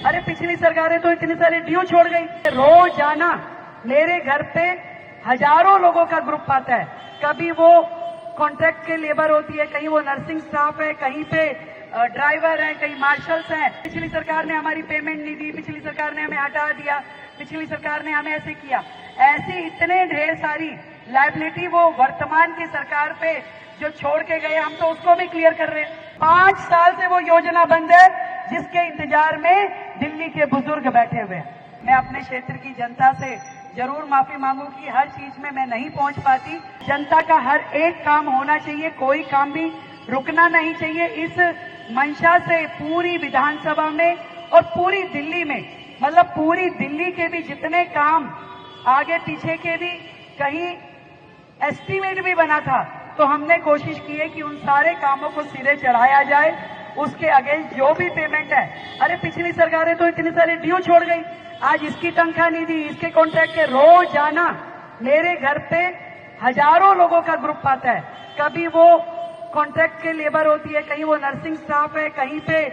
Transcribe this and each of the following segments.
अरे पिछली सरकारें तो इतने सारे ड्यू छोड़ गई। रोजाना मेरे घर पे हजारों लोगों का ग्रुप आता है। कभी वो कॉन्ट्रैक्ट के लेबर होती है, कहीं वो नर्सिंग स्टाफ है, कहीं पे ड्राइवर है, कहीं मार्शल्स हैं। पिछली सरकार ने हमारी पेमेंट नहीं दी, पिछली सरकार ने हमें हटा दिया, पिछली सरकार ने हमें ऐसे किया। ऐसी इतने ढेर सारी लायबिलिटी वो वर्तमान की सरकार पे जो छोड़ के गए, हम तो उसको भी क्लियर कर रहे हैं। 5 साल से वो योजना बंद है जिसके इंतजार में दिल्ली के बुजुर्ग बैठे हुए हैं। मैं अपने क्षेत्र की जनता से जरूर माफी मांगू कि हर चीज में मैं नहीं पहुंच पाती। जनता का हर एक काम होना चाहिए, कोई काम भी रुकना नहीं चाहिए। इस मंशा से पूरी विधानसभा में और पूरी दिल्ली में, मतलब पूरी दिल्ली के भी जितने काम आगे पीछे के भी कहीं एस्टीमेट भी बना था, तो हमने कोशिश की है कि उन सारे कामों को सिरे चढ़ाया जाए। उसके अगेंस्ट जो भी पेमेंट है, अरे पिछली सरकारें तो इतने सारे ड्यू छोड़ गई, आज इसकी तनख्वाह नहीं दी, इसके कॉन्ट्रैक्ट के। रोजाना मेरे घर पे हजारों लोगों का ग्रुप आता है। कभी वो कॉन्ट्रैक्ट के लेबर होती है, कहीं वो नर्सिंग स्टाफ है, कहीं पे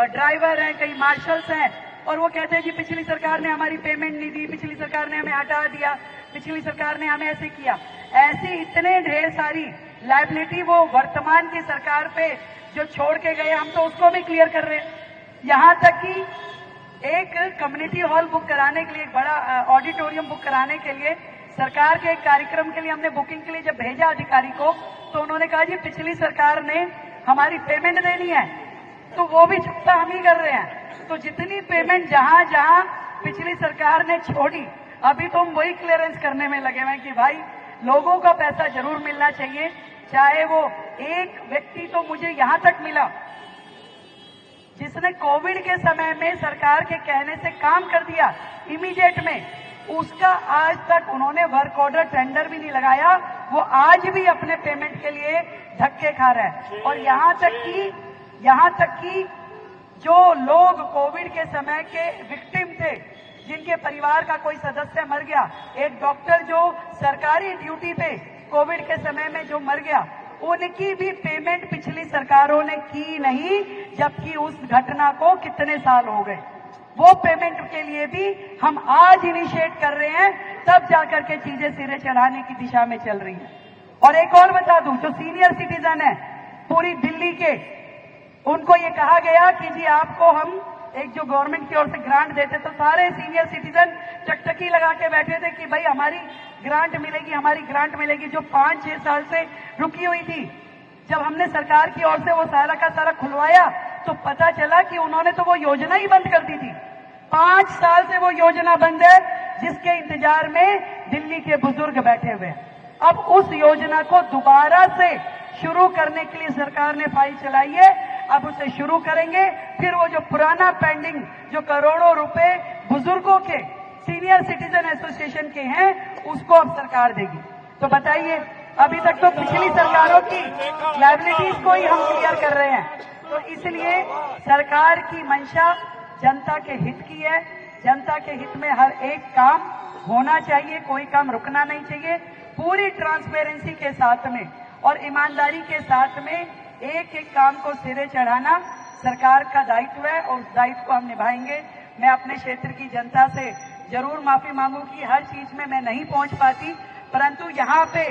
ड्राइवर है, कहीं मार्शल्स हैं, और वो कहते हैं कि पिछली सरकार ने हमारी पेमेंट नहीं दी, पिछली सरकार ने हमें हटा दिया, पिछली सरकार ने हमें ऐसे किया। ऐसी इतने ढेर सारी लायबिलिटी वो वर्तमान की सरकार पे जो छोड़ के गए, हम तो उसको भी क्लियर कर रहे हैं। यहाँ तक कि एक कम्युनिटी हॉल बुक कराने के लिए, एक बड़ा ऑडिटोरियम बुक कराने के लिए, सरकार के एक कार्यक्रम के लिए हमने बुकिंग के लिए जब भेजा अधिकारी को, तो उन्होंने कहा जी पिछली सरकार ने हमारी पेमेंट देनी है, तो वो भी चुकता हम ही कर रहे हैं। तो जितनी पेमेंट जहां जहां पिछली सरकार ने छोड़ी, अभी तो हम वही क्लियरेंस करने में लगे हुए हैं कि भाई लोगों का पैसा जरूर मिलना चाहिए। चाहे वो एक व्यक्ति, तो मुझे यहां तक मिला जिसने कोविड के समय में सरकार के कहने से काम कर दिया इमीडिएट में, उसका आज तक उन्होंने वर्क ऑर्डर टेंडर भी नहीं लगाया। वो आज भी अपने पेमेंट के लिए धक्के खा रहा है। और यहाँ तक कि जो लोग कोविड के समय के विक्टिम थे, जिनके परिवार का कोई सदस्य मर गया, एक डॉक्टर जो सरकारी ड्यूटी पे कोविड के समय में जो मर गया, उनकी भी पेमेंट पिछली सरकारों ने की नहीं, जबकि उस घटना को कितने साल हो गए। वो पेमेंट के लिए भी हम आज इनिशिएट कर रहे हैं, तब जाकर के चीजें सिरे चढ़ाने की दिशा में चल रही हैं। और एक और बता दूं, जो सीनियर सिटीजन है पूरी दिल्ली के, उनको ये कहा गया कि जी आपको हम एक जो गवर्नमेंट की ओर से ग्रांट देते, तो सारे सीनियर सिटीजन टकटकी लगा के बैठे थे कि भाई हमारी ग्रांट मिलेगी, हमारी ग्रांट मिलेगी, जो 5-6 साल से रुकी हुई थी। जब हमने सरकार की ओर से वो सारा का सारा खुलवाया, तो पता चला कि उन्होंने तो वो योजना ही बंद कर दी थी। 5 साल से वो योजना बंद है जिसके इंतजार में दिल्ली के बुजुर्ग बैठे हुए हैं। अब उस योजना को दोबारा से शुरू करने के लिए सरकार ने फाइल चलाई है। अब उसे शुरू करेंगे, फिर वो जो पुराना पेंडिंग जो करोड़ों रुपए बुजुर्गों के सीनियर सिटीजन एसोसिएशन के हैं, उसको अब सरकार देगी। तो बताइए, अभी तक तो पिछली सरकारों की लायबिलिटीज को ही हम क्लियर कर रहे हैं। तो इसलिए सरकार की मंशा जनता के हित की है। जनता के हित में हर एक काम होना चाहिए, कोई काम रुकना नहीं चाहिए। पूरी ट्रांसपेरेंसी के साथ में और ईमानदारी के साथ में एक एक काम को सिरे चढ़ाना सरकार का दायित्व है, और उस दायित्व को हम निभाएंगे। मैं अपने क्षेत्र की जनता से जरूर माफी मांगू कि हर चीज में मैं नहीं पहुंच पाती, परंतु यहाँ पे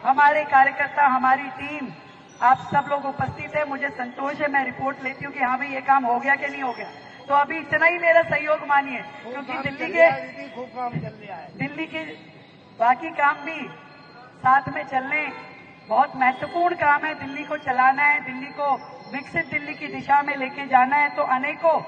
हमारे कार्यकर्ता, हमारी टीम, आप सब लोग उपस्थित है। मुझे संतोष है, मैं रिपोर्ट लेती हूँ कि हाँ भाई ये काम हो गया कि नहीं हो गया। तो अभी इतना ही मेरा सहयोग मानिए, क्योंकि दिल्ली के बाकी काम भी साथ में चलने, बहुत महत्वपूर्ण काम है। दिल्ली को चलाना है, दिल्ली को विकसित दिल्ली की दिशा में लेके जाना है, तो अनेकों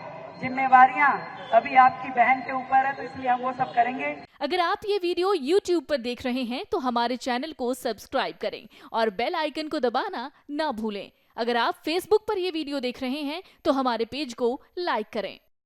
जिम्मेवारियां अभी आपकी बहन के ऊपर है, तो इसलिए हम वो सब करेंगे। अगर आप ये वीडियो YouTube पर देख रहे हैं तो हमारे चैनल को सब्सक्राइब करें और बेल आइकन को दबाना ना भूलें। अगर आप Facebook पर ये वीडियो देख रहे हैं तो हमारे पेज को लाइक करें।